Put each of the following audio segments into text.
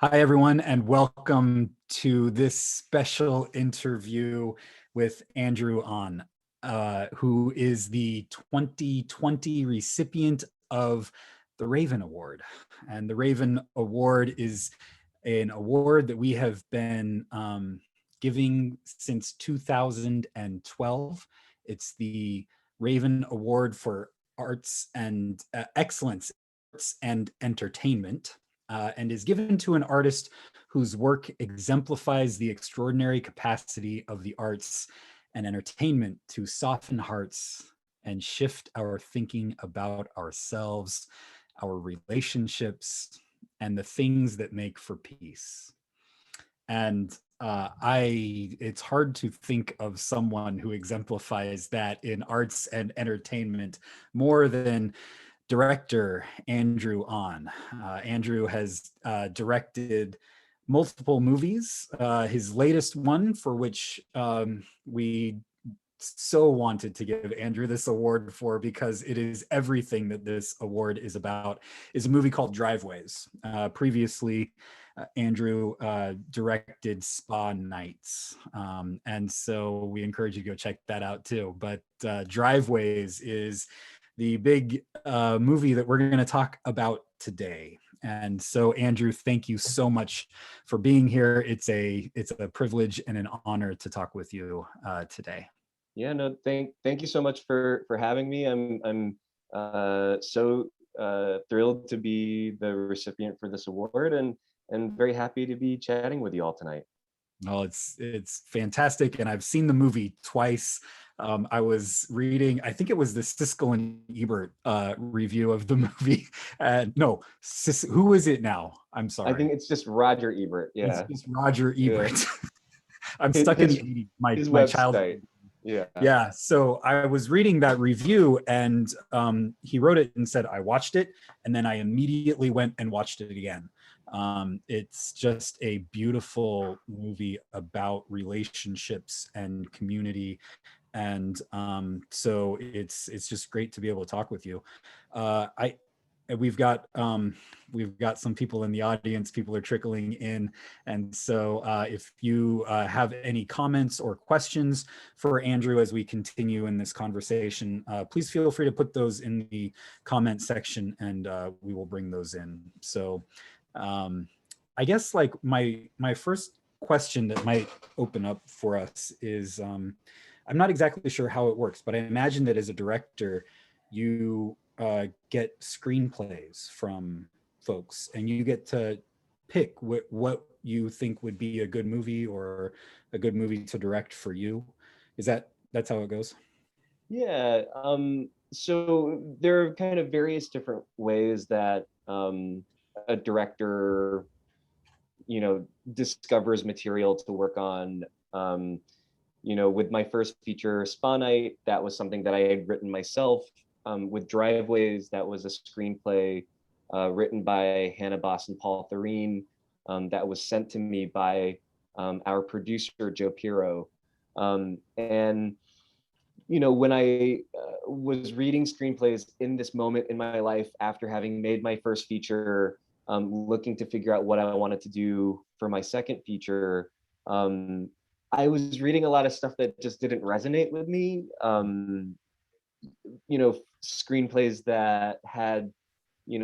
Hi, everyone, and welcome to this special interview with Andrew Ahn, who is the 2020 recipient of the Raven Award. And the Raven Award is an award that we have been giving since 2012. It's the Raven Award for Arts and Excellence, Arts and Entertainment. And is given to an artist whose work exemplifies the extraordinary capacity of the arts and entertainment to soften hearts and shift our thinking about ourselves, our relationships, and the things that make for peace. And it's hard to think of someone who exemplifies that in arts and entertainment more than director Andrew Ahn. Andrew has directed multiple movies. His latest one, for which we so wanted to give Andrew this award for, because it is everything that this award is about, is a movie called Driveways. Previously, Andrew directed Spa Nights. And so we encourage you to go check that out too. But Driveways is the big movie that we're going to talk about today. And so, Andrew, thank you so much for being here. It's a privilege and an honor to talk with you today. Yeah, no, thank you so much for having me. I'm so thrilled to be the recipient for this award, and very happy to be chatting with you all tonight. Oh, it's fantastic, and I've seen the movie twice. I was reading, I think it was the Siskel and Ebert review of the movie. No, who is it now? I'm I think sorry. it's just Roger Ebert. It's Yeah, just Roger yeah. Ebert. I'm His stuck in his, the 80s, his my childhood. website. Yeah. Yeah, so I was reading that review, and he wrote it and said, I watched it, and then I immediately went and watched it again. It's just a beautiful movie about relationships and community. And so it's just great to be able to talk with you. I we've got some people in the audience. People are trickling in, and so if you have any comments or questions for Andrew as we continue in this conversation, please feel free to put those in the comment section, and we will bring those in. So I guess like my first question that might open up for us is, I'm not exactly sure how it works, but I imagine that as a director, you get screenplays from folks, and you get to pick what you think would be a good movie or a good movie to direct for you. That's how it goes? Yeah. So there are kind of various different ways that a director, discovers material to work on. With my first feature, Spa Night, that was something that I had written myself. With Driveways, that was a screenplay written by Hannah Boss and Paul Thureen, that was sent to me by our producer, Joe Piro. And when I was reading screenplays in this moment in my life after having made my first feature, looking to figure out what I wanted to do for my second feature, I was reading a lot of stuff that just didn't resonate with me. Screenplays that had,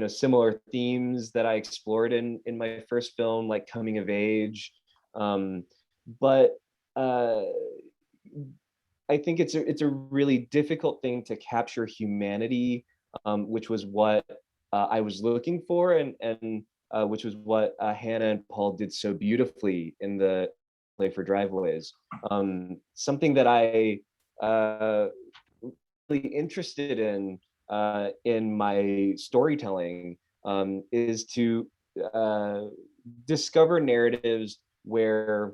similar themes that I explored in my first film, like coming of age. But I think it's a really difficult thing to capture humanity, which was what I was looking for, and which was what Hannah and Paul did so beautifully in the play for Driveways. Something that I really interested in my storytelling, is to discover narratives where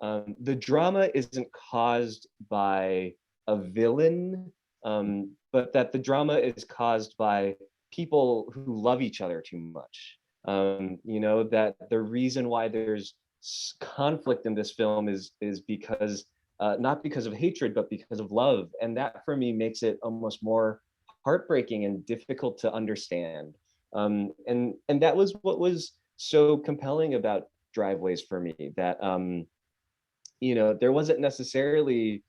the drama isn't caused by a villain, but that the drama is caused by people who love each other too much. That the reason why there's conflict in this film is because not because of hatred, but because of love, and that for me makes it almost more heartbreaking and difficult to understand. And that was what was so compelling about Driveways for me, that there wasn't necessarily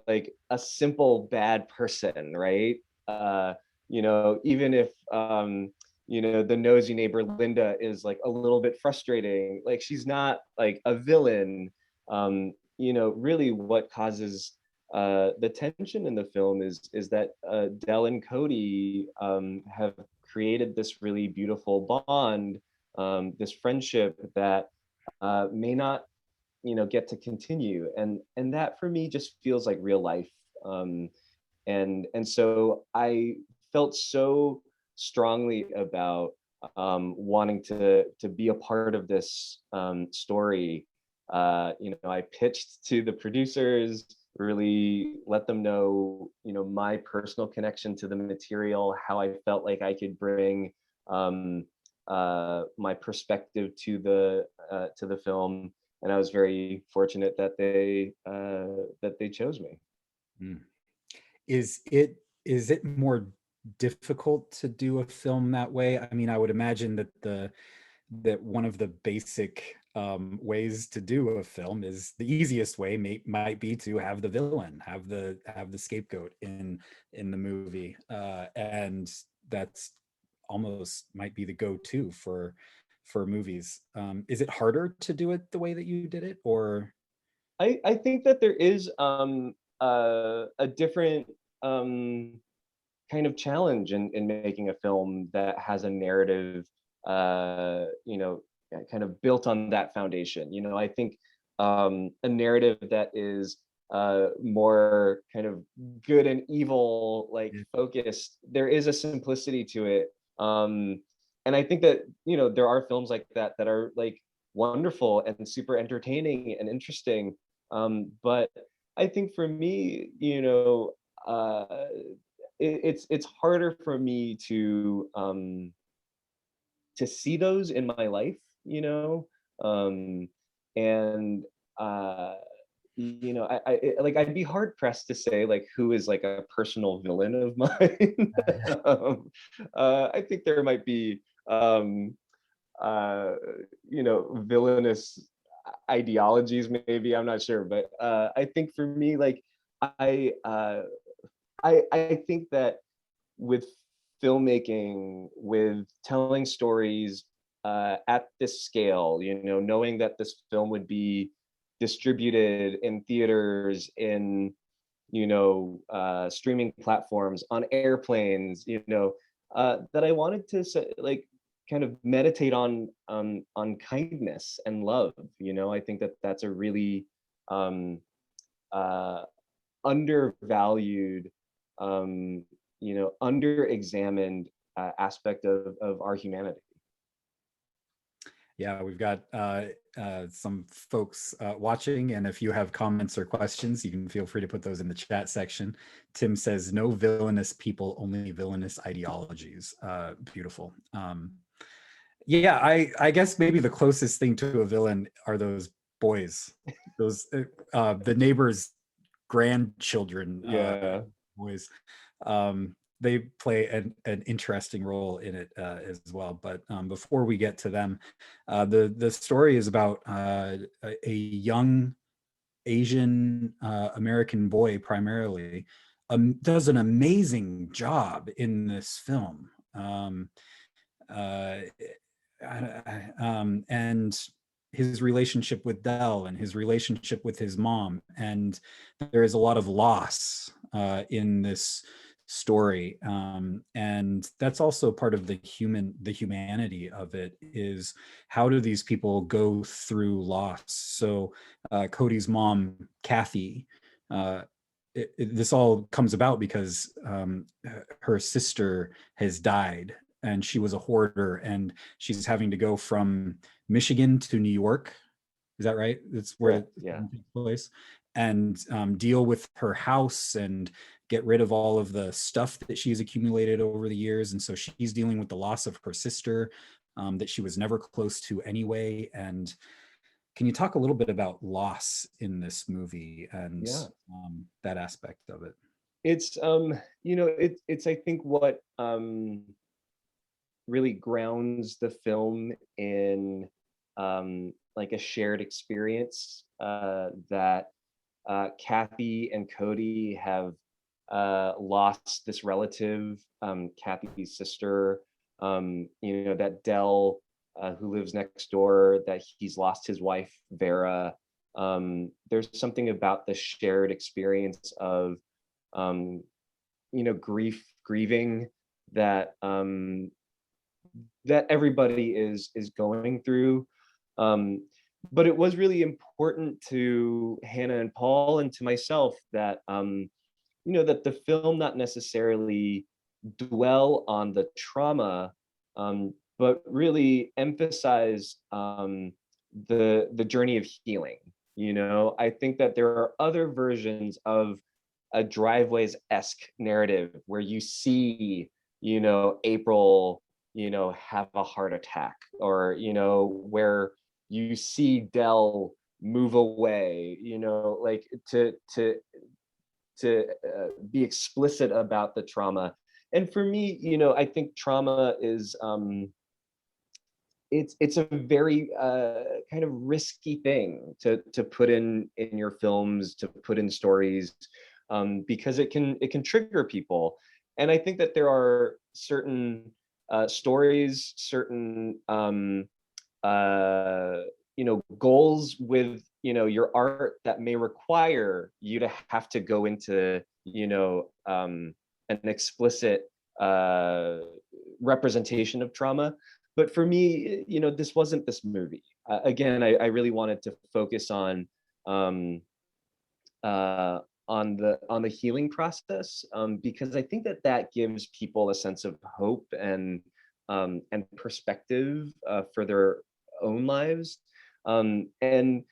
like a simple bad person, right? Uh, Even if the nosy neighbor Linda is like a little bit frustrating, like she's not like a villain. Really what causes the tension in the film is that Dell and Cody have created this really beautiful bond, this friendship that may not get to continue, and that for me just feels like real life. And so I felt so strongly about wanting to be a part of this story. I pitched to the producers, really let them know my personal connection to the material, how I felt like I could bring my perspective to the film, and I was very fortunate that they chose me. Mm. Is it more difficult to do a film that way? I mean, I would imagine that one of the basic ways to do a film is the easiest way might be to have the villain, have the scapegoat in the movie, and that's almost might be the go-to for movies. Is it harder to do it the way that you did it, or? I think that there is a different kind of challenge in making a film that has a narrative, kind of built on that foundation. I think a narrative that is more kind of good and evil, like focused, there is a simplicity to it. And I think that there are films like that that are like wonderful and super entertaining and interesting. But I think for me, it's harder for me to see those in my life, and uh, like I'd be hard pressed to say like who is like a personal villain of mine. I think there might be uh, villainous ideologies, maybe, I'm not sure, but I think for me, like I uh, I think that with filmmaking, with telling stories at this scale, knowing that this film would be distributed in theaters, in streaming platforms, on airplanes, that I wanted to like kind of meditate on kindness and love. I think that that's a really um, uh, undervalued, under-examined aspect of our humanity. Yeah, we've got some folks watching, and if you have comments or questions, you can feel free to put those in the chat section. Tim says, "No villainous people, only villainous ideologies." Beautiful. Yeah, I guess maybe the closest thing to a villain are those boys, those the neighbors' grandchildren, Yeah. boys. They play an interesting role in it as well. But before we get to them, the story is about a young Asian American boy primarily, does an amazing job in this film. Uh, and his relationship with Dell and his relationship with his mom. And there is a lot of loss in this story. And that's also part of the humanity of it, is how do these people go through loss? So Cody's mom, Kathy, this all comes about because her sister has died, and she was a hoarder, and she's having to go from Michigan to New York. Is that right? That's where Correct. it Yeah. takes place. And deal with her house and get rid of all of the stuff that she's accumulated over the years. And so she's dealing with the loss of her sister that she was never close to anyway. And can you talk a little bit about loss in this movie and Yeah. that aspect of it? It's it's I think what really grounds the film in like a shared experience that Kathy and Cody have lost this relative, Kathy's sister. That Dell, who lives next door, that he's lost his wife, Vera. There's something about the shared experience of, grieving that that everybody is going through. But it was really important to Hannah and Paul and to myself that that the film not necessarily dwell on the trauma, but really emphasize the journey of healing. I think that there are other versions of a Driveways-esque narrative where you see, April, have a heart attack, or where you see Dell move away, like to be explicit about the trauma. And for me, I think trauma is it's a very kind of risky thing to put in your films, to put in stories, because it can trigger people. And I think that there are certain stories, certain goals with your art that may require you to have to go into an explicit representation of trauma. But for me, this wasn't this movie. Again, I really wanted to focus on the healing process, because I think that gives people a sense of hope and perspective for their own lives. And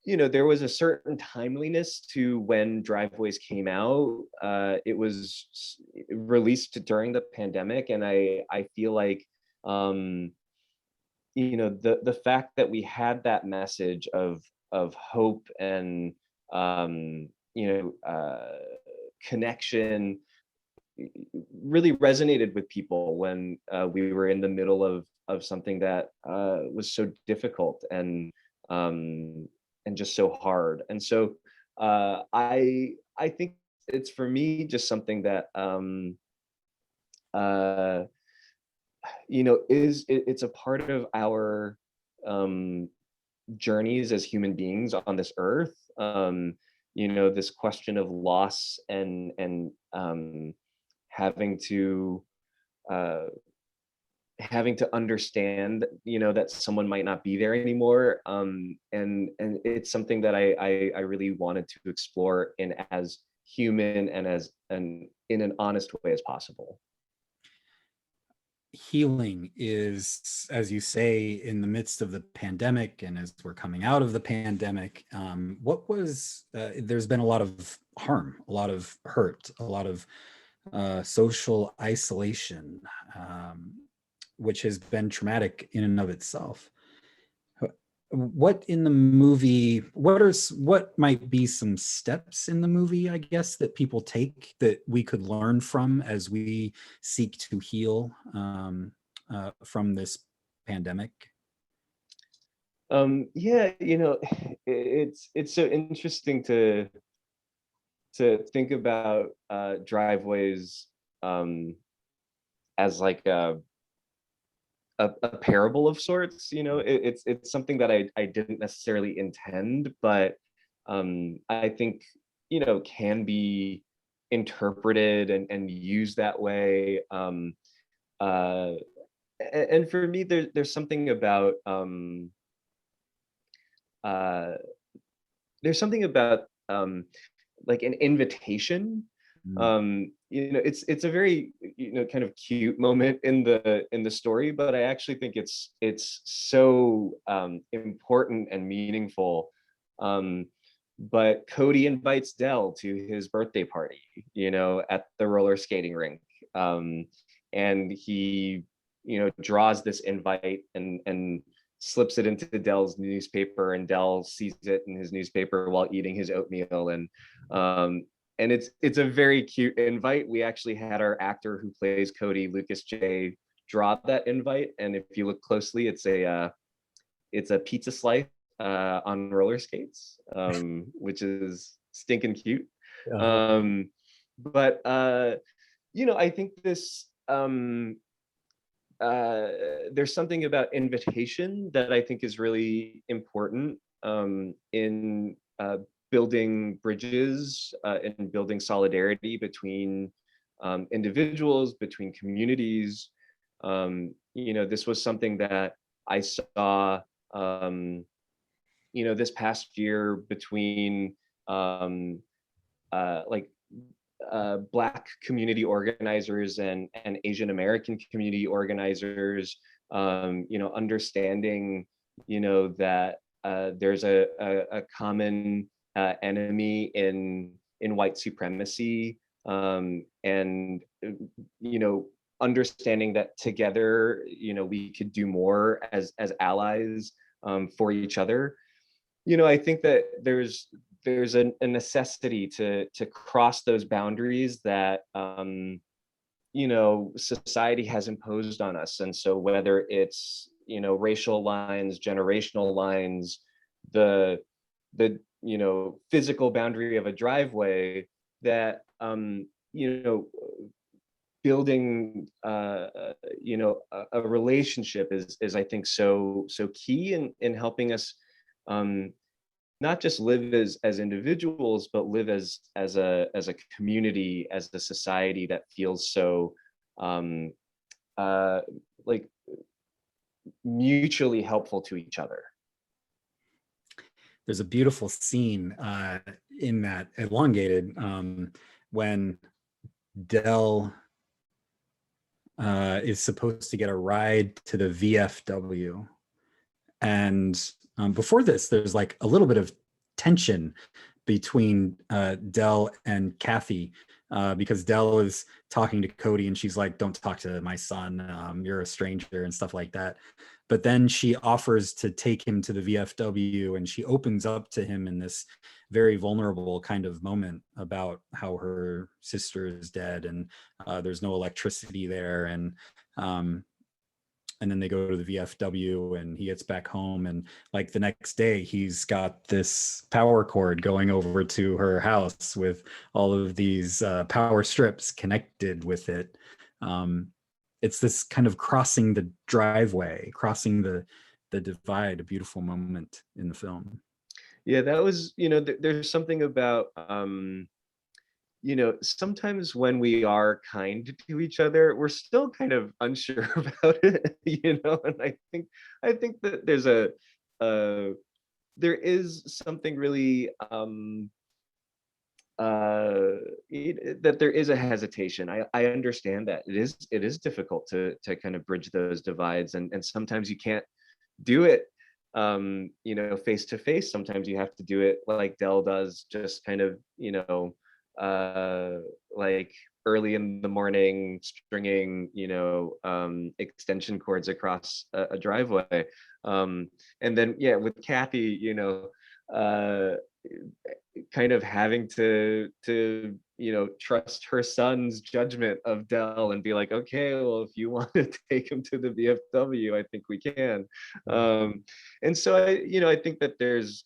there was a certain timeliness to when Driveways came out. It was released during the pandemic, and I feel like the fact that we had that message of hope and connection really resonated with people when we were in the middle of something that was so difficult and just so hard. And so I think it's, for me, just something that it's a part of our journeys as human beings on this earth. This question of loss and having to understand that someone might not be there anymore, and it's something that I really wanted to explore in as human and in an honest way as possible. Healing is, as you say, in the midst of the pandemic, and as we're coming out of the pandemic, there's been a lot of harm, a lot of hurt, a lot of social isolation, which has been traumatic in and of itself. What in the movie, what might be some steps in the movie, I guess, that people take that we could learn from as we seek to heal from this pandemic? Yeah, it's so interesting to think about Driveways as like a parable of sorts. It's something that I didn't necessarily intend, but I think can be interpreted and used that way. And for me, there's something about like an invitation. It's a very kind of cute moment in the story, but I actually think it's so important and meaningful. But Cody invites Dell to his birthday party, at the roller skating rink, and he draws this invite and slips it into Dell's newspaper, and Dell sees it in his newspaper while eating his oatmeal. And it's a very cute invite. We actually had our actor who plays Cody, Lucas J, draw that invite, and if you look closely, it's a pizza slice on roller skates, which is stinking cute. Uh, But I think this there's something about invitation that I think is really important in building bridges and building solidarity between individuals, between communities. This was something that I saw, this past year between um, like Black community organizers and Asian American community organizers, understanding, that there's a common enemy in white supremacy, and understanding that together, we could do more as allies for each other. I think that there's a necessity to cross those boundaries that society has imposed on us. And so whether it's racial lines, generational lines, the physical boundary of a driveway, that building a relationship is I think so key in helping us not just live as individuals, but live as a community, as a society that feels so like mutually helpful to each other. There's a beautiful scene in that elongated when Dell is supposed to get a ride to the VFW. And before this, there's like a little bit of tension between Dell and Kathy, because Dell is talking to Cody and she's like, don't talk to my son, you're a stranger and stuff like that. But then she offers to take him to the VFW, and she opens up to him in this very vulnerable kind of moment about how her sister is dead and there's no electricity there. And then they go to the VFW and he gets back home, and like the next day he's got this power cord going over to her house with all of these power strips connected with it. It's this kind of crossing the driveway, crossing the divide, a beautiful moment in the film. Yeah, that was, there's something about sometimes when we are kind to each other, we're still kind of unsure about it, and I think that there is something really that there is a hesitation. I understand that it is difficult to kind of bridge those divides, and sometimes you can't do it face to face. Sometimes you have to do it like Dell does, just kind of like early in the morning, stringing extension cords across a driveway, and then with Kathy, kind of having to trust her son's judgment of Dell and be like, okay, well, if you want to take him to the VFW, I think we can. And so I think that there's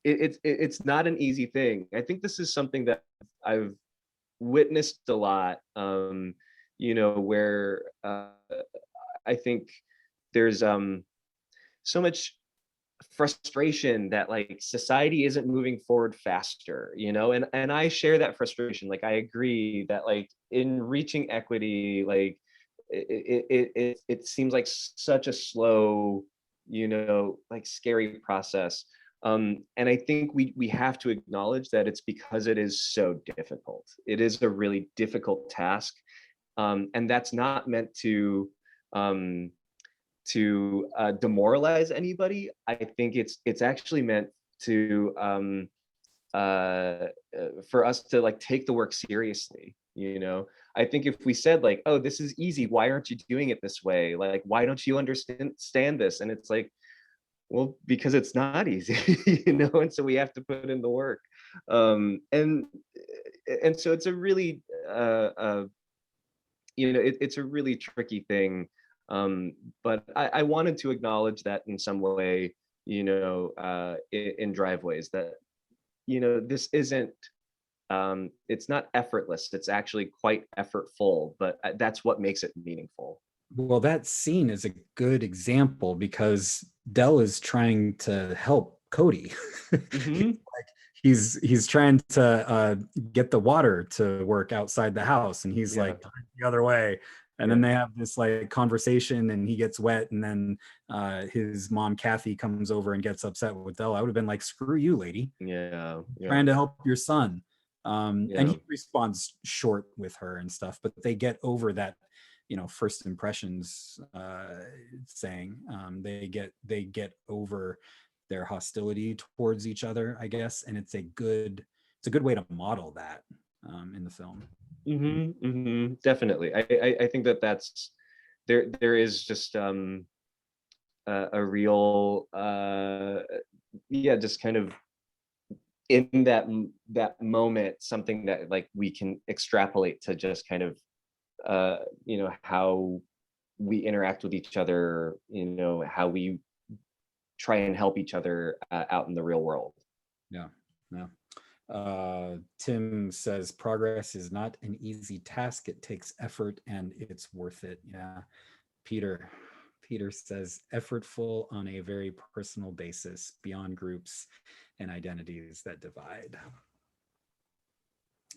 it's not an easy thing. I think this is something that I've witnessed a lot, where I think there's so much frustration that like society isn't moving forward faster, and I share that frustration. Like, I agree that like in reaching equity, like it seems like such a slow, like scary process. And I think we have to acknowledge that it's because it is so difficult. It is a really difficult task, and that's not meant to demoralize anybody. I think it's actually meant to for us to like take the work seriously. I think if we said like, oh, this is easy, why aren't you doing it this way? Like, why don't you understand this? And it's like, well, because it's not easy, and so we have to put in the work. And so it's a really it's a really tricky thing. But I wanted to acknowledge that in some way, in driveways, that this isn't, it's not effortless, it's actually quite effortful, but that's what makes it meaningful. Well, that scene is a good example because Dell is trying to help Cody. Hmm. He's trying to get the water to work outside the house, and he's Yeah, like the other way. And yeah, then they have this like conversation, and he gets wet, and then his mom Kathy comes over and gets upset with Dell. I would have been like, "Screw you, lady! yeah, yeah, Trying to help your son." And yeah. he responds short with her and stuff, but they get over that, first impressions saying. They get over their hostility towards each other, I guess, and it's a good way to model that in the film. Hmm. Hmm. Definitely. I think that that's there is just a real yeah, just kind of in that moment, something that like we can extrapolate to just kind of how we interact with each other, how we try and help each other out in the real world. Yeah, yeah. Tim says progress is not an easy task. It takes effort and it's worth it. Yeah. Peter. Peter says effortful on a very personal basis beyond groups and identities that divide.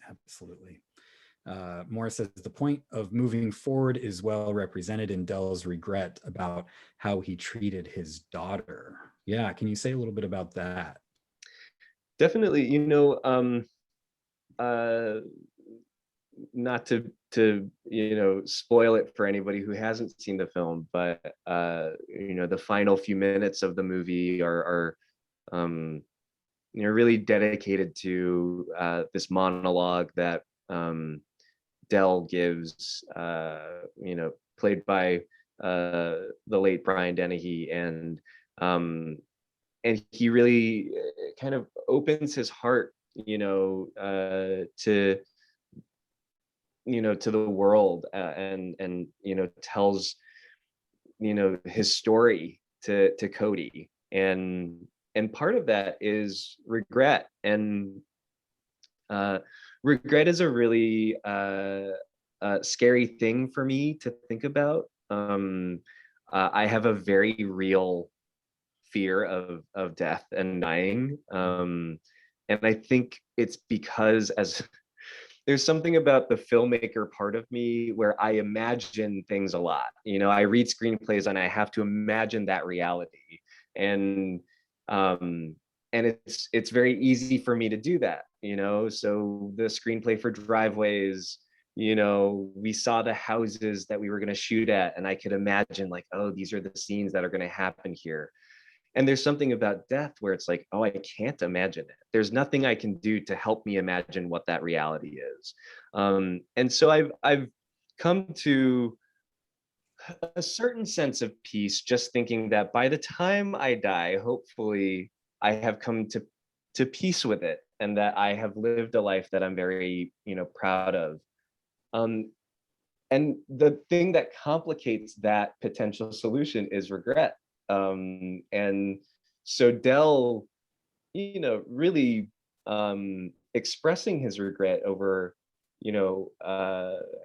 Absolutely. Morris says the point of moving forward is well represented in Dell's regret about how he treated his daughter. Yeah, can you say a little bit about that? Definitely. Uh not to spoil it for anybody who hasn't seen the film, but the final few minutes of the movie are um really dedicated to this monologue that Dell gives, played by the late Brian Dennehy, and he really kind of opens his heart, to the world, and tells his story to Cody, and part of that is regret, and uh, regret is a really scary thing for me to think about. I have a very real fear of death and dying, and I think it's because as there's something about the filmmaker part of me where I imagine things a lot. I read screenplays and I have to imagine that reality. And um and it's very easy for me to do that. So the screenplay for Driveways, we saw the houses that we were going to shoot at, and I could imagine like, oh, these are the scenes that are going to happen here. And there's something about death where it's like, oh, I can't imagine it. There's nothing I can do to help me imagine what that reality is. And so I've come to a certain sense of peace just thinking that by the time I die, hopefully I have come to peace with it, and that I have lived a life that I'm very, proud of. Um, and the thing that complicates that potential solution is regret. And so Dell, really expressing his regret over,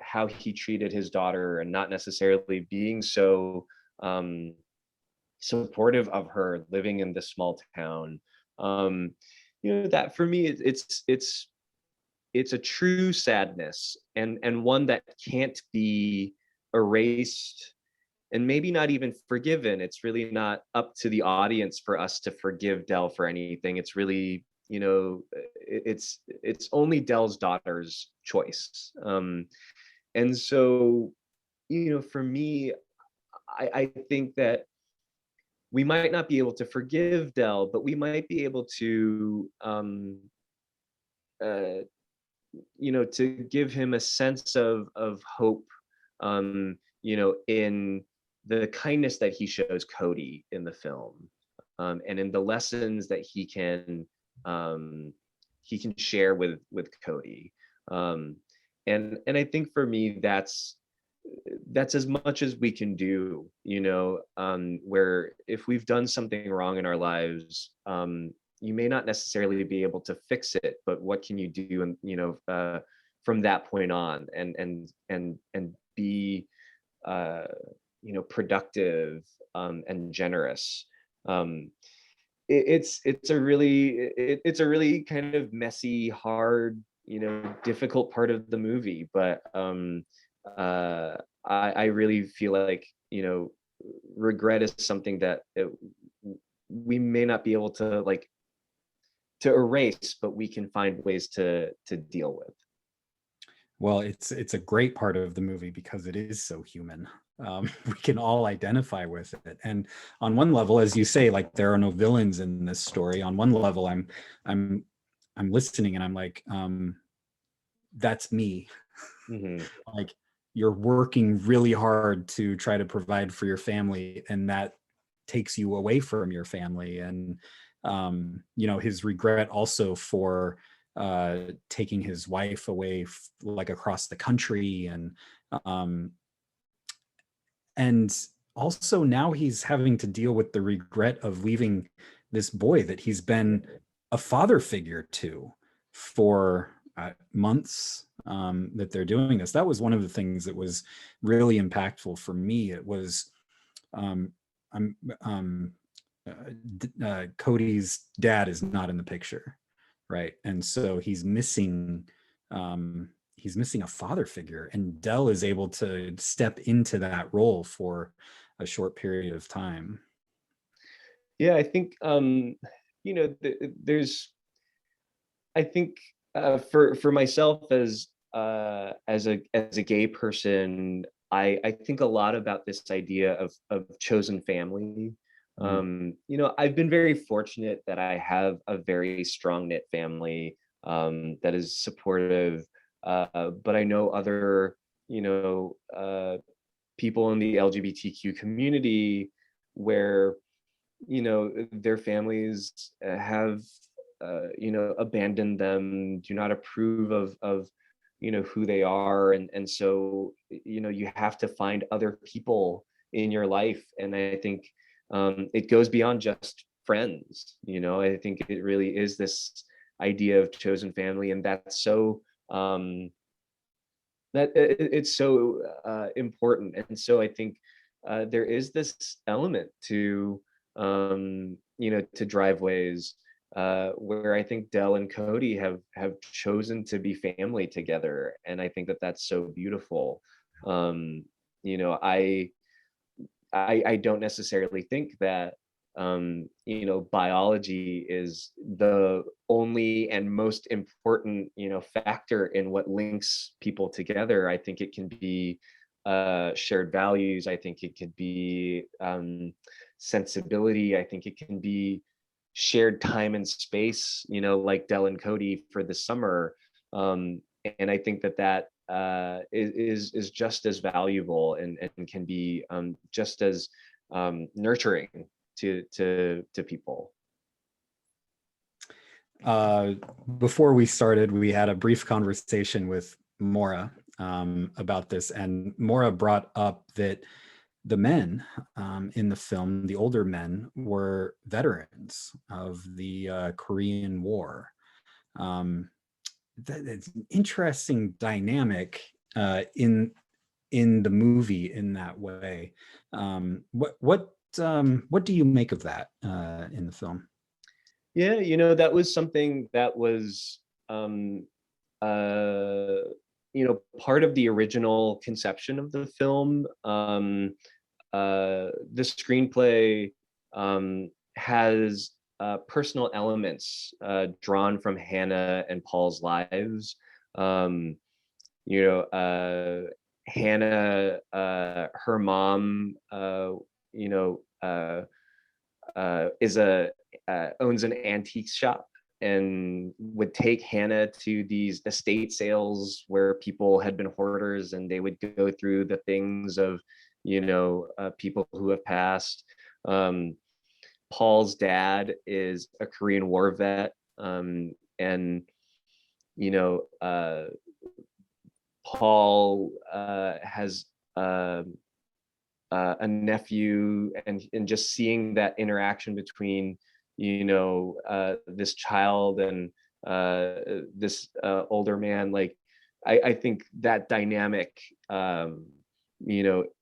how he treated his daughter, and not necessarily being so um, supportive of her living in this small town. Um, that for me, it's a true sadness, and one that can't be erased, and maybe not even forgiven. It's really not up to the audience for us to forgive Dell for anything. It's really, it's only Dell's daughter's choice. And so, for me, I think that we might not be able to forgive Dell, but we might be able to uh, to give him a sense of hope, in the kindness that he shows Cody in the film, and in the lessons that he can share with Cody. um, and I think for me, that's as much as we can do, where if we've done something wrong in our lives, you may not necessarily be able to fix it, but what can you do, and from that point on, and be uh, productive, and generous. Um, it's a really kind of messy, hard, difficult part of the movie, but I really feel like, regret is something that we may not be able to, like, to erase, but we can find ways to deal with. Well, it's a great part of the movie because it is so human. We can all identify with it, and on one level, as you say, like there are no villains in this story. On one level, I'm I'm listening and I'm like, that's me. Hmm. Like you're working really hard to try to provide for your family, and that takes you away from your family. And his regret also for taking his wife away, like across the country, um, and also now he's having to deal with the regret of leaving this boy that he's been a father figure to for months, that they're doing this. That was one of the things that was really impactful for me. It was, um, I'm Cody's dad is not in the picture, right? And so he's missing a father figure, and Dell is able to step into that role for a short period of time. Yeah, I think, there's, I think, for myself, as a gay person, I think a lot about this idea of chosen family. Mm. I've been very fortunate that I have a very strong knit family, that is supportive. But I know other, people in the LGBTQ community where, their families have, abandoned them, do not approve of who they are, and so, you have to find other people in your life. And I think, it goes beyond just friends. I think it really is this idea of chosen family, and that's so, it's so important. And so I think, there is this element to driveways, where I think Dell and Cody have chosen to be family together, and I think that that's so beautiful. um you know i I don't necessarily think that, biology is the only and most important, factor in what links people together. I think it can be, shared values. I think it could be, sensibility. I think it can be shared time and space, like Dell and Cody for the summer. And I think that is just as valuable, and can be, just as, nurturing to people. Uh, Before we started, we had a brief conversation with Mora, about this, and Mora brought up that the men, in the film, the older men, were veterans of the Korean War. Um, it's an interesting dynamic, in the movie in that way. What do you make of that in the film? Yeah, that was something that was, um, uh, part of the original conception of the film. The screenplay, has, personal elements, drawn from Hannah and Paul's lives. Um, Hannah, her mom, you know, is a owns an antique shop, and would take Hannah to these estate sales where people had been hoarders, and they would go through the things of, people who have passed. Um, Paul's dad is a Korean War vet, and you know, Paul, has a nephew, and just seeing that interaction between, this child and this older man. Like, I think that dynamic,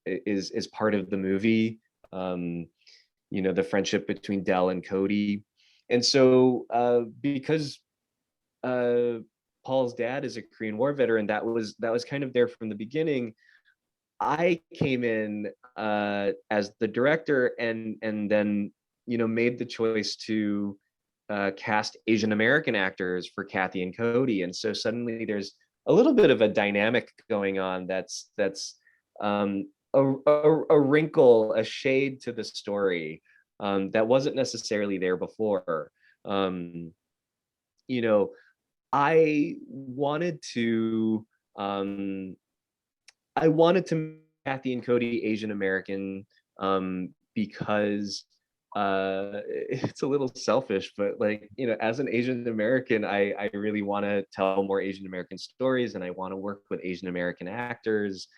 is part of the movie. The friendship between Dell and Cody. And so, because Paul's dad is a Korean War veteran, that was kind of there from the beginning. I came in as the director, and then made the choice to cast Asian American actors for Kathy and Cody, and so suddenly there's a little bit of a dynamic going on that's a wrinkle, a shade to the story that wasn't necessarily there before. Um, you know, I wanted to um, make Kathy and Cody Asian American, because it's a little selfish, but like, as an Asian American, I really want to tell more Asian American stories, and I want to work with Asian American actors.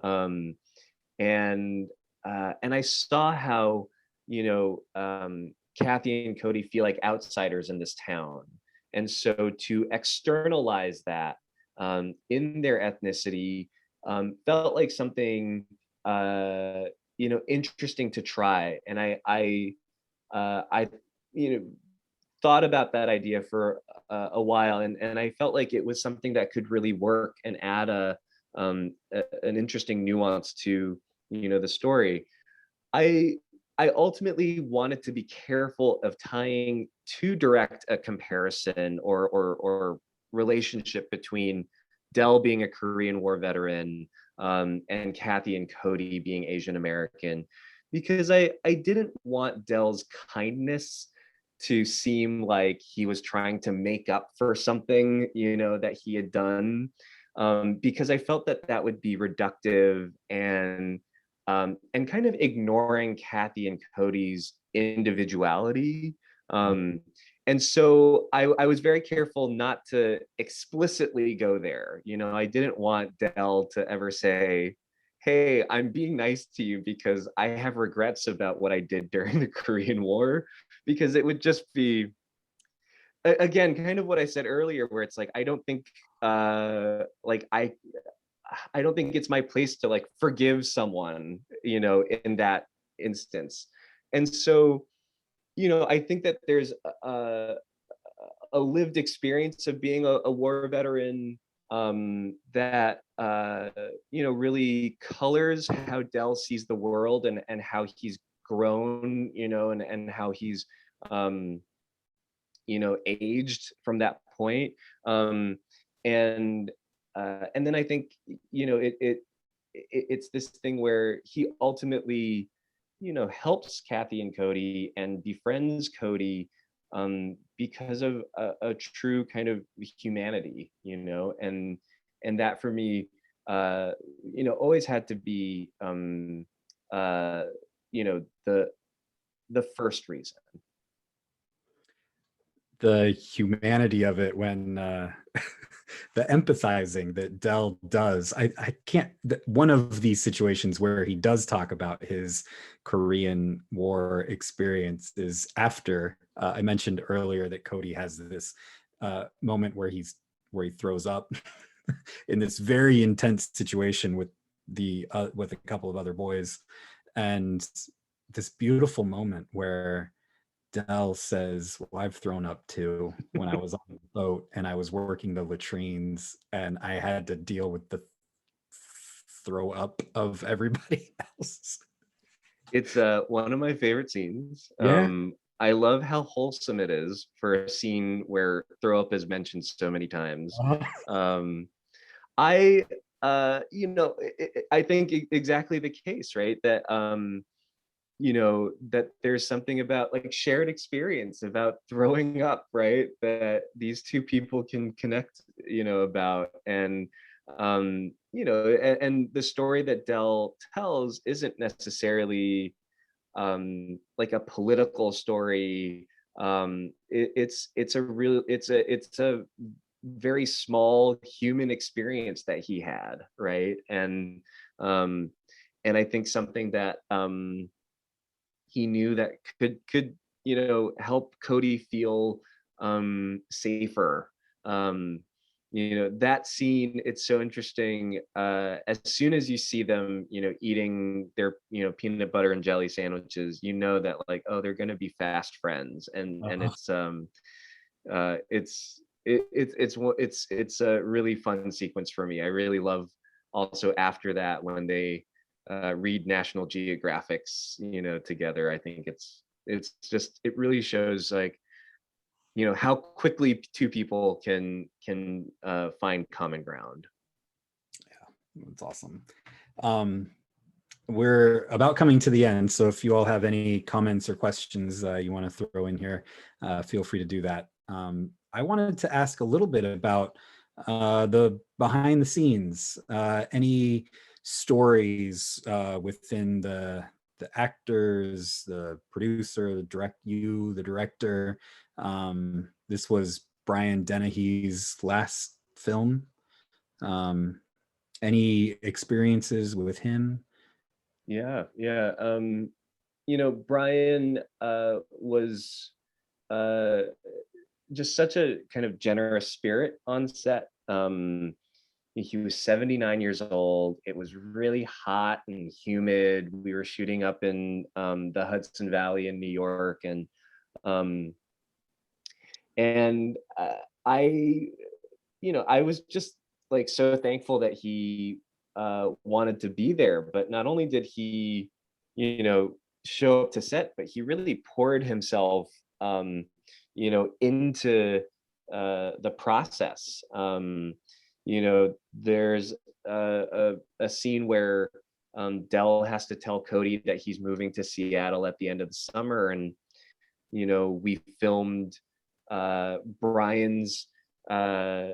Um, and I saw how, Kathy and Cody feel like outsiders in this town, and so to externalize that in their ethnicity felt like something interesting to try. And I thought about that idea for a while, and I felt like it was something that could really work and add an interesting nuance to the story. I I ultimately wanted to be careful of tying too direct a comparison or relationship between Dell being a Korean War veteran and Kathy and Cody being Asian American, because I didn't want Dell's kindness to seem like he was trying to make up for something, that he had done, because I felt that that would be reductive and kind of ignoring Kathy and Cody's individuality. And so I was very careful not to explicitly go there. I didn't want Dell to ever say, "Hey, I'm being nice to you because I have regrets about what I did during the Korean War," because it would just be, again, kind of what I said earlier, where it's like, I don't think like I don't think it's my place to like forgive someone, in that instance. And so, I think that there's a lived experience of being a war veteran that really colors how Dell sees the world, and how he's grown, and how he's um, aged from that point. Um, and and then I think it's this thing where he ultimately helps Kathy and Cody and befriends Cody because of a true kind of humanity, and that for me always had to be uh the first reason. The humanity of it, when the empathizing that Dell does. I can't, one of these situations where he does talk about his Korean War experience is after I mentioned earlier that Cody has this moment where he throws up in this very intense situation with a couple of other boys, and this beautiful moment where Dell says, "Well, I've thrown up too when I was on the boat and I was working the latrines and I had to deal with the throw up of everybody else." It's one of my favorite scenes. Yeah. I love how wholesome it is for a scene where throw up is mentioned so many times. Uh-huh. Um, I I think exactly the case, right? That that there's something about like shared experience about throwing up, right? That these two people can connect, about. And and the story that Dell tells isn't necessarily like a political story. It's a real, it's a very small human experience that he had, right? And And I think something that he knew that could help Cody feel safer. um that scene, it's so interesting. As soon as you see them eating their peanut butter and jelly sandwiches, that like, oh, they're going to be fast friends. And Uh-huh. it's a really fun sequence for me. I really love also after that when they read National Geographics together. I think it really shows like how quickly two people can find common ground. That's awesome. We're about coming to the end, so if you all have any comments or questions you want to throw in here, feel free to do that. I wanted to ask a little bit about the behind the scenes, any stories within the actors, the producer, the director. This was Brian Dennehy's last film. Um, any experiences with him? Yeah. Brian was uh just such a kind of generous spirit on set. He was 79 years old. It was really hot and humid. We were shooting up in the Hudson Valley in New York, um, and I was just like so thankful that he wanted to be there. But not only did he, you know, show up to set, but he really poured himself, into the process. There's a scene where Dell has to tell Cody that he's moving to Seattle at the end of the summer, and we filmed Brian's uh,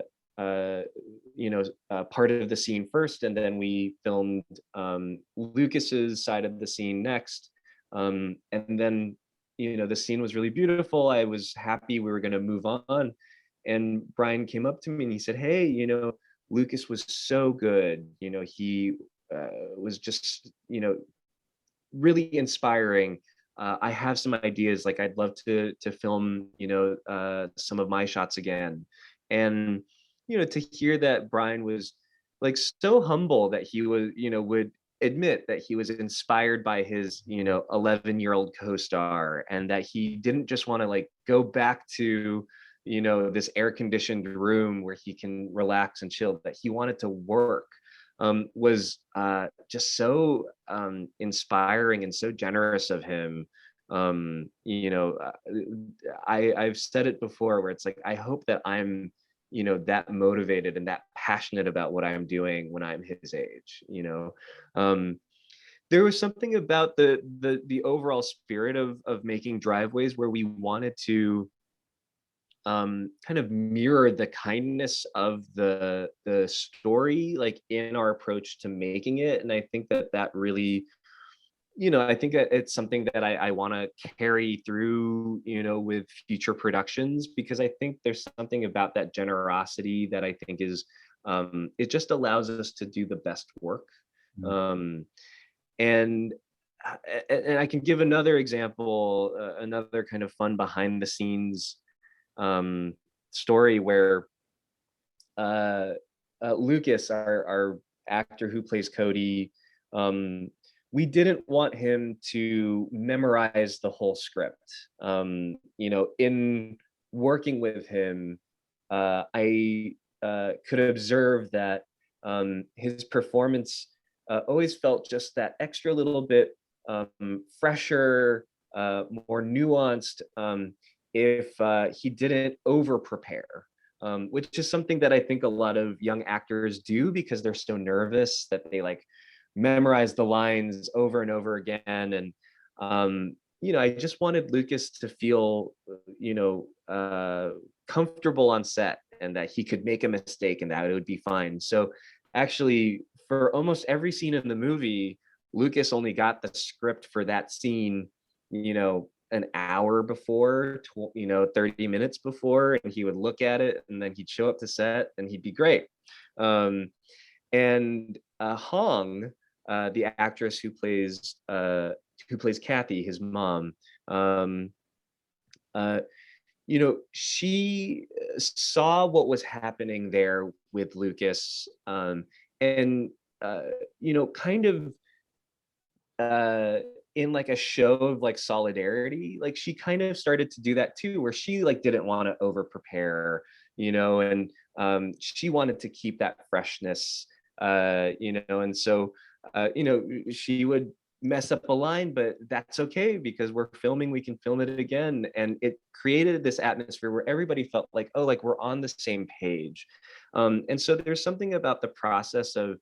part of the scene first, and then we filmed Lucas's side of the scene next. And then the scene was really beautiful. I was happy we were going to move on, and Brian came up to me and he said, "Hey, Lucas was so good. He was just really inspiring. I have some ideas. Like, I'd love to film, some of my shots again." And to hear that Brian was like so humble that he was, would admit that he was inspired by his 11-year-old co-star, and that he didn't just want to like go back to this air conditioned room where he can relax and chill, that he wanted to work, was just so inspiring and so generous of him. I've said it before, where it's like, I hope that I'm that motivated and that passionate about what I'm doing when I'm his age. um, there was something about the overall spirit of making Driveways, where we wanted to kind of mirror the kindness of the story, like in our approach to making it. And I think that really, I think that it's something that I want to carry through, with future productions, because I think there's something about that generosity that I think is, it just allows us to do the best work. Mm. Um, and and I can give another example, another kind of fun behind the scenes um, story, where uh, Lucas, our actor who plays Cody, we didn't want him to memorize the whole script. In working with him, I could observe that his performance always felt just that extra little bit fresher, more nuanced, if he didn't over prepare, which is something that I think a lot of young actors do, because they're so nervous that they like memorize the lines over and over again. And I just wanted Lucas to feel, comfortable on set, and that he could make a mistake and that it would be fine. So actually, for almost every scene in the movie, Lucas only got the script for that scene, an hour before, 30 minutes before, and he would look at it, and then he'd show up to set and he'd be great. And Hong, the actress who plays Kathy, his mom. Um, uh, she saw what was happening there with Lucas, and kind of uh in like a show of like solidarity, like she kind of started to do that too, where she like didn't want to over prepare, and she wanted to keep that freshness, and so she would mess up a line, but that's okay because we're filming, we can film it again. And it created this atmosphere where everybody felt like, oh, like we're on the same page. And so there's something about the process of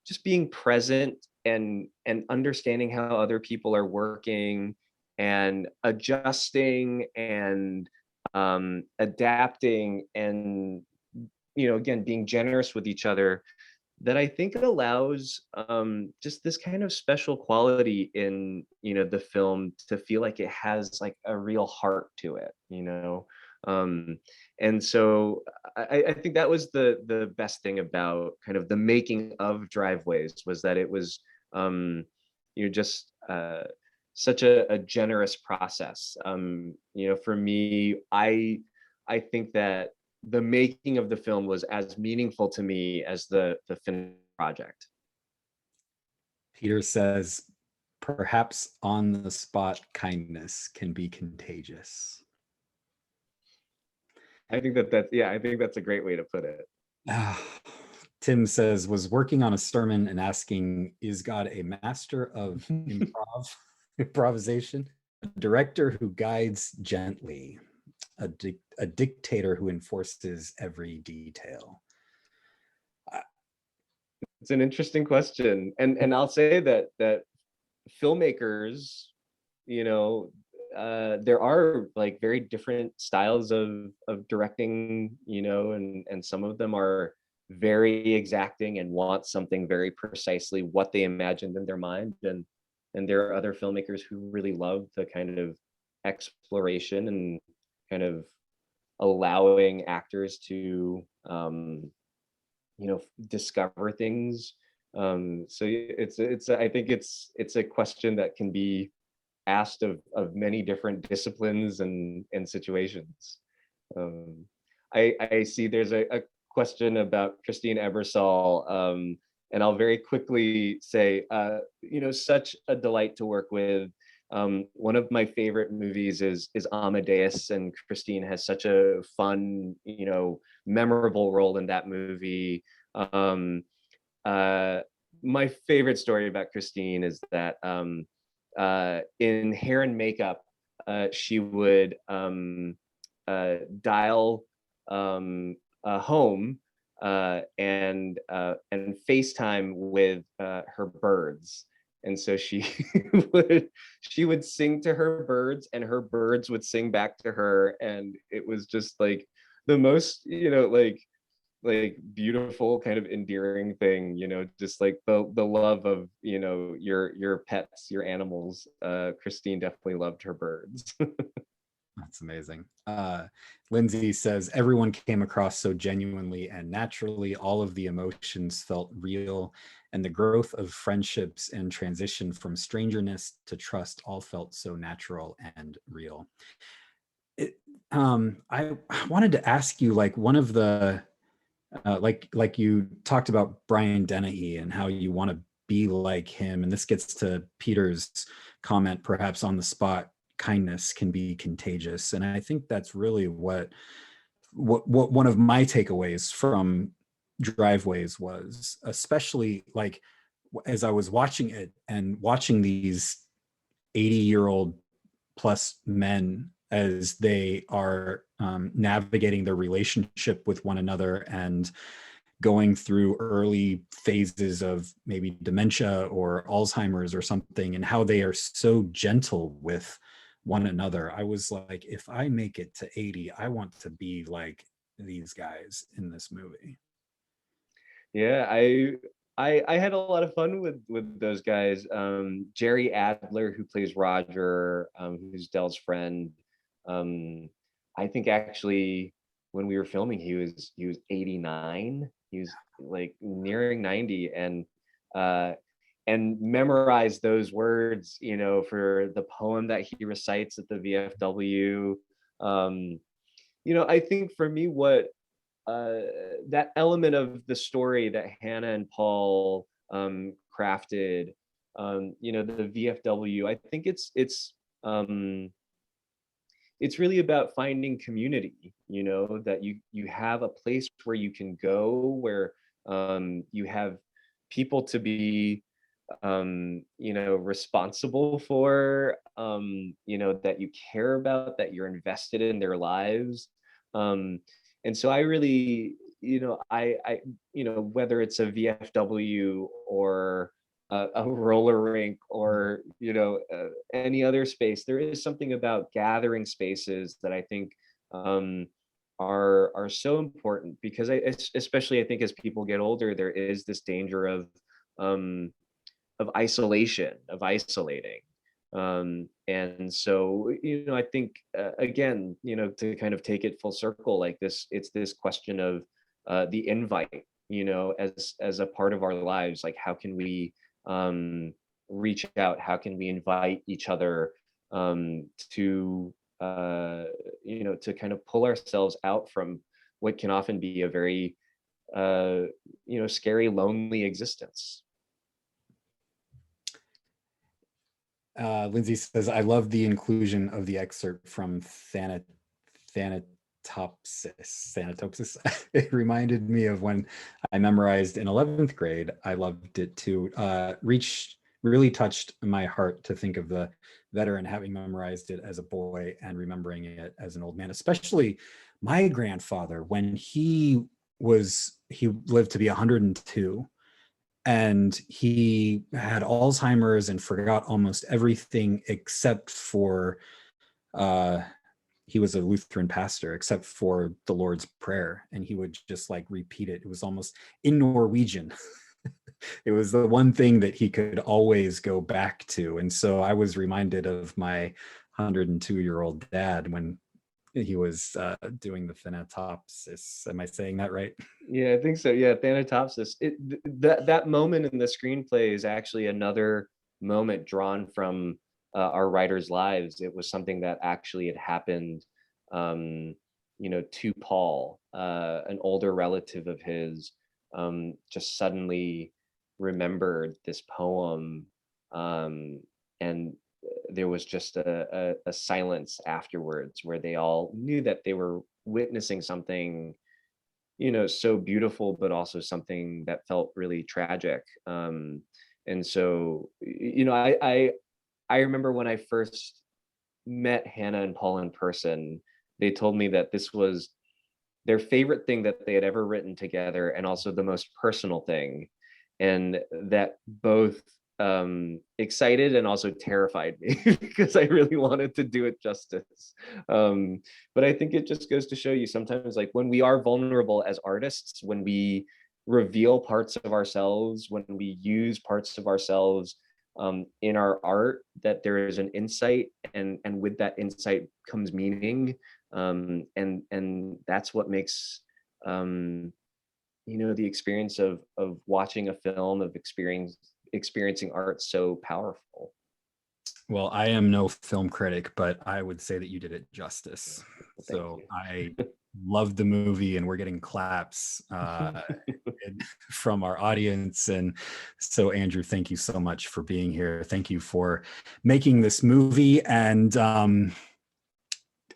just being present and understanding how other people are working and adjusting and adapting, and again being generous with each other, that I think it allows just this kind of special quality in the film to feel like it has like a real heart to it. Um, and so I think that was the best thing about kind of the making of Driveways, was that it was just such a generous process. For me, I think that the making of the film was as meaningful to me as the finished project. Peter says, perhaps on the spot kindness can be contagious. I think that's a great way to put it. Tim says, was working on a sermon and asking, is God a master of improvisation? A director who guides gently, a dictator who enforces every detail. It's an interesting question, and I'll say that filmmakers, there are like very different styles of directing, and some of them are very exacting and want something very precisely what they imagined in their mind, and there are other filmmakers who really love the kind of exploration and kind of allowing actors to discover things. So it's I think it's a question that can be asked of many different disciplines and situations. um, I see there's a question about Christine Ebersol, and I'll very quickly say, such a delight to work with. One of my favorite movies is Amadeus, and Christine has such a fun, memorable role in that movie. Um, my favorite story about Christine is that in hair and makeup, she would dial home and FaceTime with her birds. And so she would sing to her birds, and her birds would sing back to her, and it was just like the most like beautiful kind of endearing thing, just like the love of your pets, your animals. Christine definitely loved her birds. That's amazing. Lindsay says, everyone came across so genuinely and naturally. All of the emotions felt real, and the growth of friendships and transition from strangeness to trust all felt so natural and real. I wanted to ask you, like, one of the like you talked about Brian Dennehy and how you want to be like him, and this gets to Peter's comment, perhaps on the spot kindness can be contagious. And I think that's really what one of my takeaways from Driveways was, especially like as I was watching it and watching these 80-year-old plus men as they are navigating their relationship with one another and going through early phases of maybe dementia or Alzheimer's or something, and how they are so gentle with one another. I was like, if I make it to 80, I want to be like these guys in this movie. Yeah, I had a lot of fun with those guys. Jerry Adler, who plays Roger, who's Dell's friend. I think actually when we were filming, he was 89. He was like nearing 90, and and memorize those words, you know, for the poem that he recites at the VFW. Um, you know, I think for me, what uh, that element of the story that Hannah and Paul crafted, you know, the VFW, I think it's really about finding community, you know, that you have a place where you can go, where you have people to be you know, responsible for, you know, that you care about, that you're invested in their lives. um and so I really, you know, I you know, whether it's a VFW or a roller rink or, you know, any other space, there is something about gathering spaces that I think um are so important, because especially I think as people get older, there is this danger um of isolation, of isolating. And so, you know, I think, again, you know, to kind of take it full circle, like this, it's this question of the invite, you know, as a part of our lives. Like, how can we um, reach out? How can we invite each other to, you know, to kind of pull ourselves out from what can often be a very, uh, you know, scary, lonely existence. Lindsay says, I love the inclusion of the excerpt from Thanatopsis. It reminded me of when I memorized in 11th grade. I loved it too. Really touched my heart to think of the veteran having memorized it as a boy and remembering it as an old man, especially my grandfather when he lived to be 102, and he had Alzheimer's and forgot almost everything except for uh he was a Lutheran pastor, except for the Lord's Prayer, and he would just like repeat it. It was almost in Norwegian. It was the one thing that he could always go back to. And so I was reminded of my 102-year-old dad when he was doing the Thanatopsis. Am I saying that right? Yeah, I think so. Yeah, Thanatopsis. That moment in the screenplay is actually another moment drawn from our writers' lives. It was something that actually had happened, um, you know, to Paul, an older relative of his, just suddenly remembered this poem, and there was just a silence afterwards where they all knew that they were witnessing something, you know, so beautiful, but also something that felt really tragic. And so, you know, I remember when I first met Hannah and Paul in person, they told me that this was their favorite thing that they had ever written together, and also the most personal thing, and that both excited and also terrified me because I really wanted to do it justice. But I think it just goes to show you sometimes, like when we are vulnerable as artists, when we reveal parts of ourselves, when we use parts of ourselves in our art, that there is an insight, and with that insight comes meaning, and that's what makes um, you know, the experience of watching a film, of experiencing art so powerful. Well, I am no film critic, but I would say that you did it justice. Well, thank So you. I loved the movie, and we're getting claps from our audience. And so, Andrew, thank you so much for being here. Thank you for making this movie. And can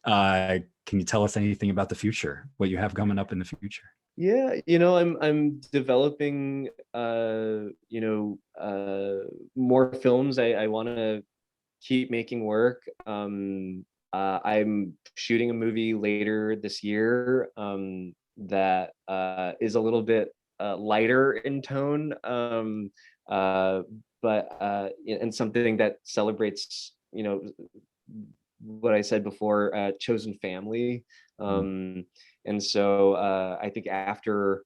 you tell us anything about the future, what you have coming up in the future? Yeah, you know, I'm developing you know, more films. I want to keep making work. I'm shooting a movie later this year that is a little bit lighter in tone, uh, but and something that celebrates, you know, what I said before, chosen family. And so I think after,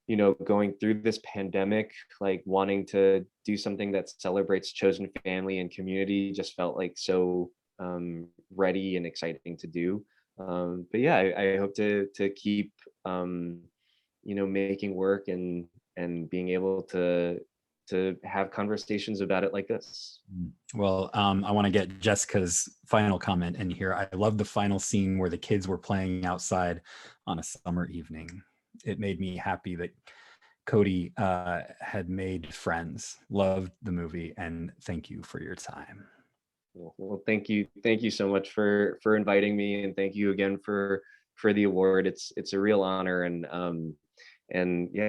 you know, going through this pandemic, like wanting to do something that celebrates chosen family and community just felt like so ready and exciting to do. But yeah, I hope to keep you know, making work and being able to have conversations about it like this. Well, I want to get Jessica's final comment in here. I love the final scene where the kids were playing outside on a summer evening. It made me happy that Cody had made friends. Loved the movie, and thank you for your time. Well, thank you so much for inviting me, and thank you again for the award. It's a real honor, and yeah,